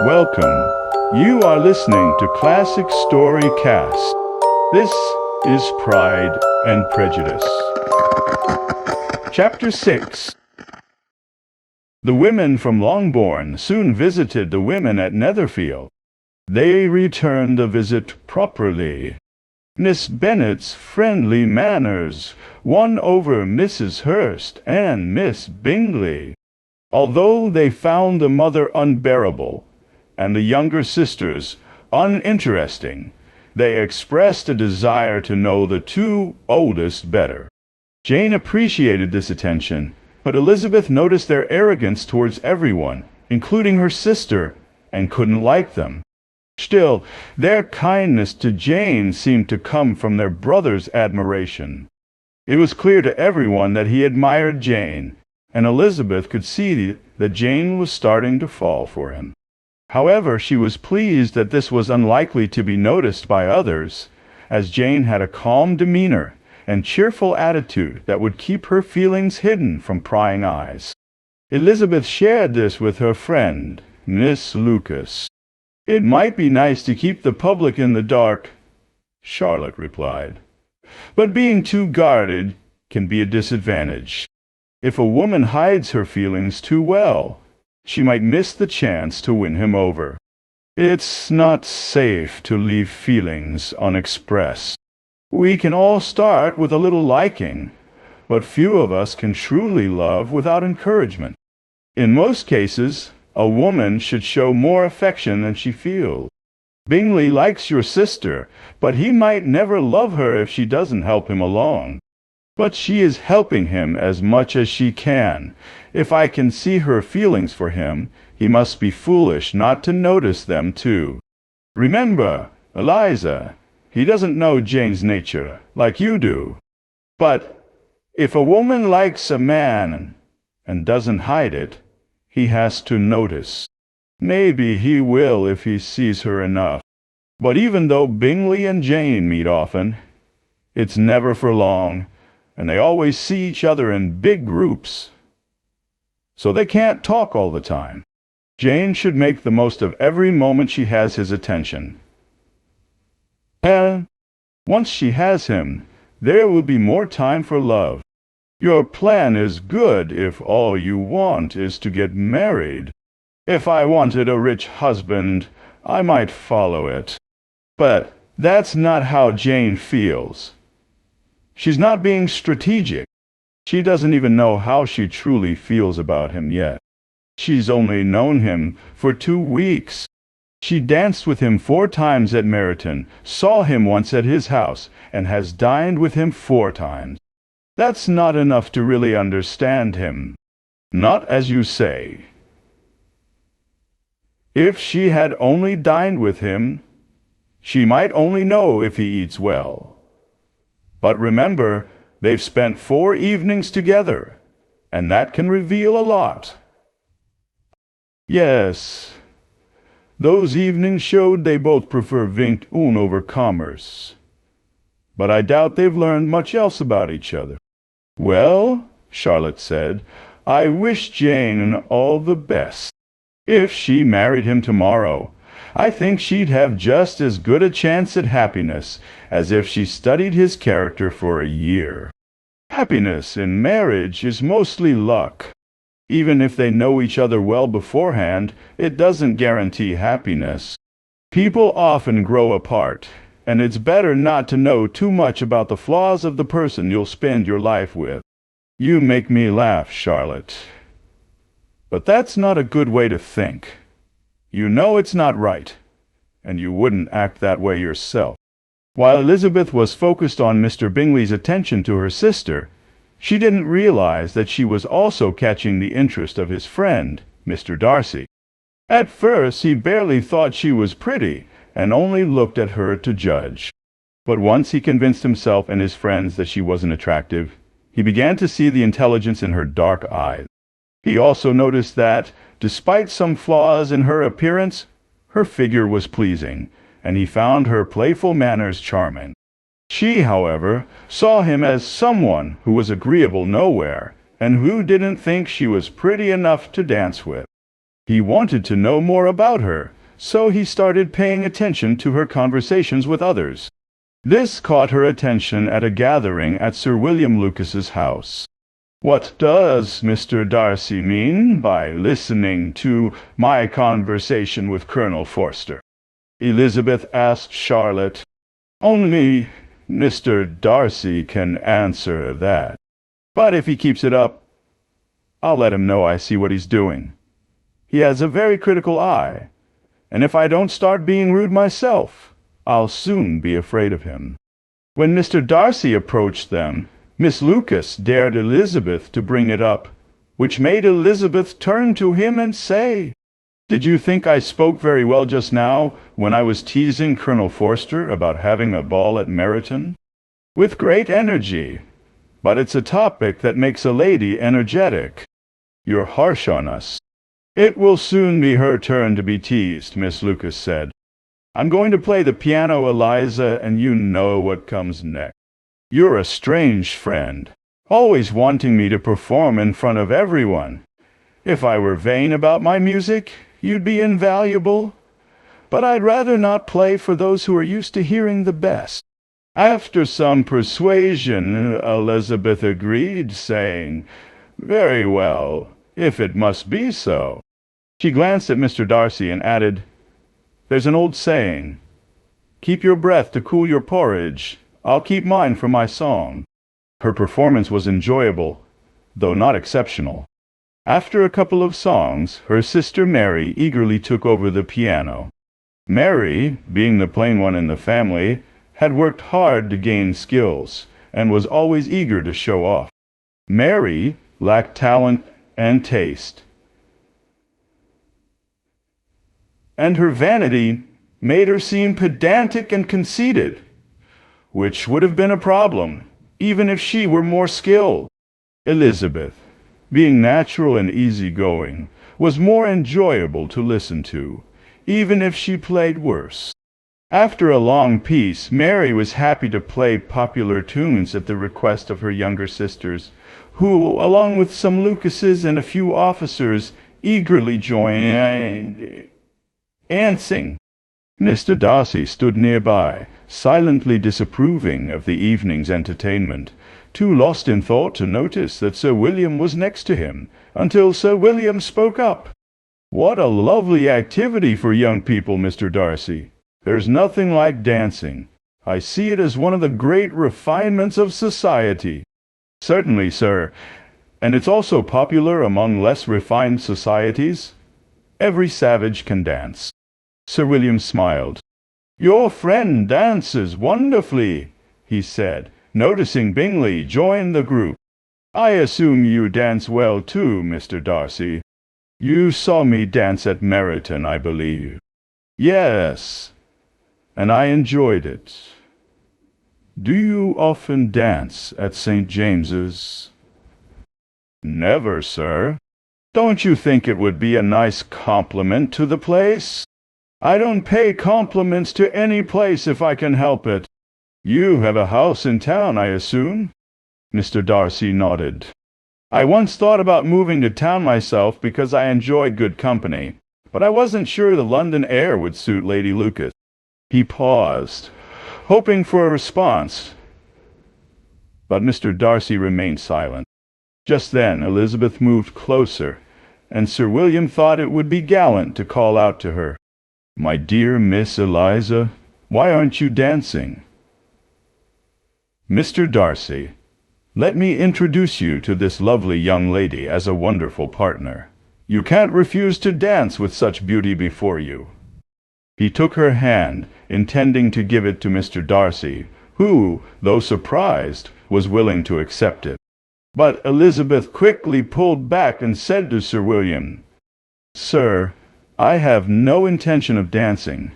Welcome. You are listening to Classic Story Cast. This is Pride and Prejudice. Chapter 6. The women from Longbourn soon visited the women at Netherfield. They returned the visit properly. Miss Bennet's friendly manners won over Mrs. Hurst and Miss Bingley. Although they found the mother unbearable and the younger sisters uninteresting, they expressed a desire to know the two oldest better. Jane appreciated this attention, but Elizabeth noticed their arrogance towards everyone, including her sister, and couldn't like them. Still, their kindness to Jane seemed to come from their brother's admiration. It was clear to everyone that he admired Jane, and Elizabeth could see that Jane was starting to fall for him. However, she was pleased that this was unlikely to be noticed by others, as Jane had a calm demeanor and cheerful attitude that would keep her feelings hidden from prying eyes. Elizabeth shared this with her friend, Miss Lucas. "It might be nice to keep the public in the dark," Charlotte replied, "but being too guarded can be a disadvantage. If a woman hides her feelings too well, she might miss the chance to win him over. It's not safe to leave feelings unexpressed. We can all start with a little liking, but few of us can truly love without encouragement. In most cases, a woman should show more affection than she feels. Bingley likes your sister, but he might never love her if she doesn't help him along. But she is helping him as much as she can. If I can see her feelings for him, he must be foolish not to notice them too. Remember, Eliza, he doesn't know Jane's nature like you do. But if a woman likes a man and doesn't hide it, he has to notice. Maybe he will if he sees her enough. But even though Bingley and Jane meet often, it's never for long, and they always see each other in big groups, so they can't talk all the time. Jane should make the most of every moment she has his attention. And once she has him, there will be more time for love. Your plan is good if all you want is to get married. If I wanted a rich husband, I might follow it. But that's not how Jane feels. She's not being strategic. She doesn't even know how she truly feels about him yet. She's only known him for 2 weeks. She danced with him 4 times at Meryton, saw him once at his house, and has dined with him 4 times. That's not enough to really understand him. Not as you say. If she had only dined with him, she might only know if he eats well. But remember, they've spent 4 evenings together, and that can reveal a lot. Yes, those evenings showed they both prefer vingt un over commerce. But I doubt they've learned much else about each other. Well, Charlotte said, I wish Jane all the best. If she married him tomorrow, I think she'd have just as good a chance at happiness as if she studied his character for a year. Happiness in marriage is mostly luck. Even if they know each other well beforehand, it doesn't guarantee happiness. People often grow apart, and it's better not to know too much about the flaws of the person you'll spend your life with. You make me laugh, Charlotte. But that's not a good way to think. You know it's not right, and you wouldn't act that way yourself. While Elizabeth was focused on Mr. Bingley's attention to her sister, she didn't realize that she was also catching the interest of his friend, Mr. Darcy. At first he barely thought she was pretty, and only looked at her to judge. But once he convinced himself and his friends that she wasn't attractive, he began to see the intelligence in her dark eyes. He also noticed that, despite some flaws in her appearance, her figure was pleasing, and he found her playful manners charming. She, however, saw him as someone who was agreeable nowhere, and who didn't think she was pretty enough to dance with. He wanted to know more about her, so he started paying attention to her conversations with others. This caught her attention at a gathering at Sir William Lucas's house. "What does Mr. Darcy mean by listening to my conversation with Colonel Forster?" Elizabeth asked Charlotte. "Only Mr. Darcy can answer that. But if he keeps it up, I'll let him know I see what he's doing. He has a very critical eye, and if I don't start being rude myself, I'll soon be afraid of him." When Mr. Darcy approached them, Miss Lucas dared Elizabeth to bring it up, which made Elizabeth turn to him and say, "Did you think I spoke very well just now when I was teasing Colonel Forster about having a ball at Meryton?" "With great energy, but it's a topic that makes a lady energetic. You're harsh on us." "It will soon be her turn to be teased," Miss Lucas said. "I'm going to play the piano, Eliza, and you know what comes next. You're a strange friend, always wanting me to perform in front of everyone. If I were vain about my music, you'd be invaluable. But I'd rather not play for those who are used to hearing the best." After some persuasion, Elizabeth agreed, saying, "Very well, if it must be so." She glanced at Mr. Darcy and added, "There's an old saying, 'Keep your breath to cool your porridge.' I'll keep mine for my song." Her performance was enjoyable, though not exceptional. After a couple of songs, her sister Mary eagerly took over the piano. Mary, being the plain one in the family, had worked hard to gain skills, and was always eager to show off. Mary lacked talent and taste, and her vanity made her seem pedantic and conceited, which would have been a problem, even if she were more skilled. Elizabeth, being natural and easygoing, was more enjoyable to listen to, even if she played worse. After a long piece, Mary was happy to play popular tunes at the request of her younger sisters, who, along with some Lucases and a few officers, eagerly joined dancing. Mr. Darcy stood nearby, silently disapproving of the evening's entertainment, too lost in thought to notice that Sir William was next to him, until Sir William spoke up. "What a lovely activity for young people, Mr. Darcy. There's nothing like dancing. I see it as one of the great refinements of society." "Certainly, sir, and it's also popular among less refined societies. Every savage can dance." Sir William smiled. "Your friend dances wonderfully," he said, noticing Bingley join the group. "I assume you dance well too, Mr. Darcy. You saw me dance at Meryton, I believe." "Yes, and I enjoyed it. Do you often dance at St. James's?" "Never, sir. Don't you think it would be a nice compliment to the place?" "I don't pay compliments to any place if I can help it." "You have a house in town, I assume?" Mr. Darcy nodded. "I once thought about moving to town myself because I enjoyed good company, but I wasn't sure the London air would suit Lady Lucas." He paused, hoping for a response, but Mr. Darcy remained silent. Just then Elizabeth moved closer, and Sir William thought it would be gallant to call out to her, "My dear Miss Eliza, why aren't you dancing?" "Mr. Darcy, let me introduce you to this lovely young lady as a wonderful partner. You can't refuse to dance with such beauty before you." He took her hand, intending to give it to Mr. Darcy, who, though surprised, was willing to accept it. But Elizabeth quickly pulled back and said to Sir William, "Sir, I have no intention of dancing.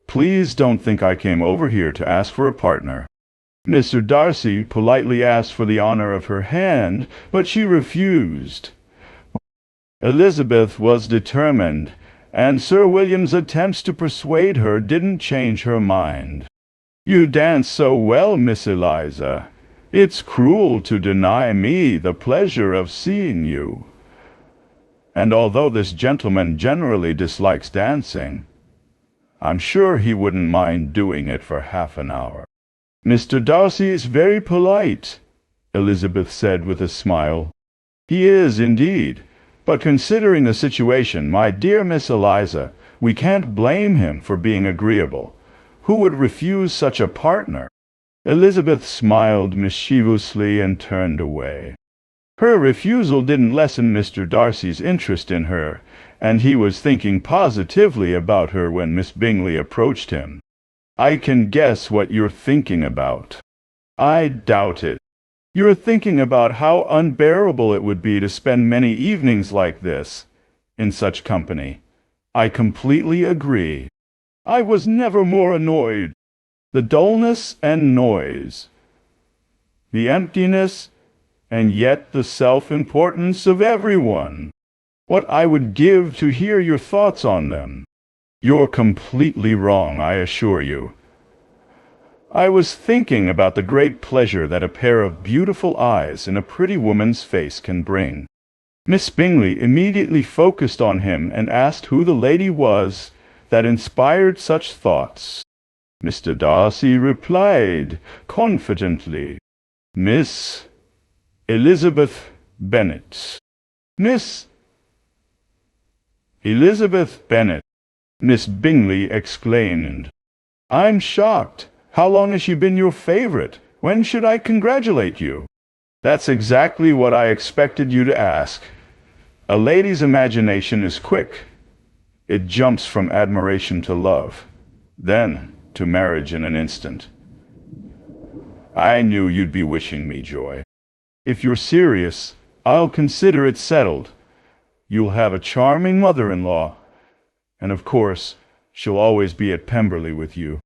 Please don't think I came over here to ask for a partner." Mr. Darcy politely asked for the honor of her hand, but she refused. Elizabeth was determined, and Sir William's attempts to persuade her didn't change her mind. "You dance so well, Miss Eliza. It's cruel to deny me the pleasure of seeing you." and although this gentleman generally dislikes dancing, I'm sure he wouldn't mind doing it for half an hour." "Mr. Darcy is very polite," Elizabeth said with a smile. "He is, indeed. But considering the situation, my dear Miss Eliza, we can't blame him for being agreeable. Who would refuse such a partner?" Elizabeth smiled mischievously and turned away. Her refusal didn't lessen Mr. Darcy's interest in her, and he was thinking positively about her when Miss Bingley approached him. "I can guess what you're thinking about." "I doubt it. You're thinking about how unbearable it would be to spend many evenings like this, in such company. I completely agree. I was never more annoyed. The dullness and noise, the emptiness, and yet the self-importance of everyone. What I would give to hear your thoughts on them." "You're completely wrong, I assure you. I was thinking about the great pleasure that a pair of beautiful eyes in a pretty woman's face can bring." Miss Bingley immediately focused on him and asked who the lady was that inspired such thoughts. Mr. Darcy replied confidently, "Miss Elizabeth Bennet." "Miss Elizabeth Bennet!" Miss Bingley exclaimed. "I'm shocked. How long has she been your favorite? When should I congratulate you?" "That's exactly what I expected you to ask. A lady's imagination is quick. It jumps from admiration to love, then to marriage in an instant. I knew you'd be wishing me joy. If you're serious, I'll consider it settled. You'll have a charming mother-in-law, and of course, she'll always be at Pemberley with you."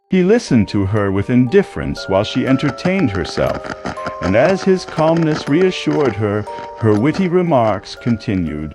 He listened to her with indifference while she entertained herself, and as his calmness reassured her, her witty remarks continued.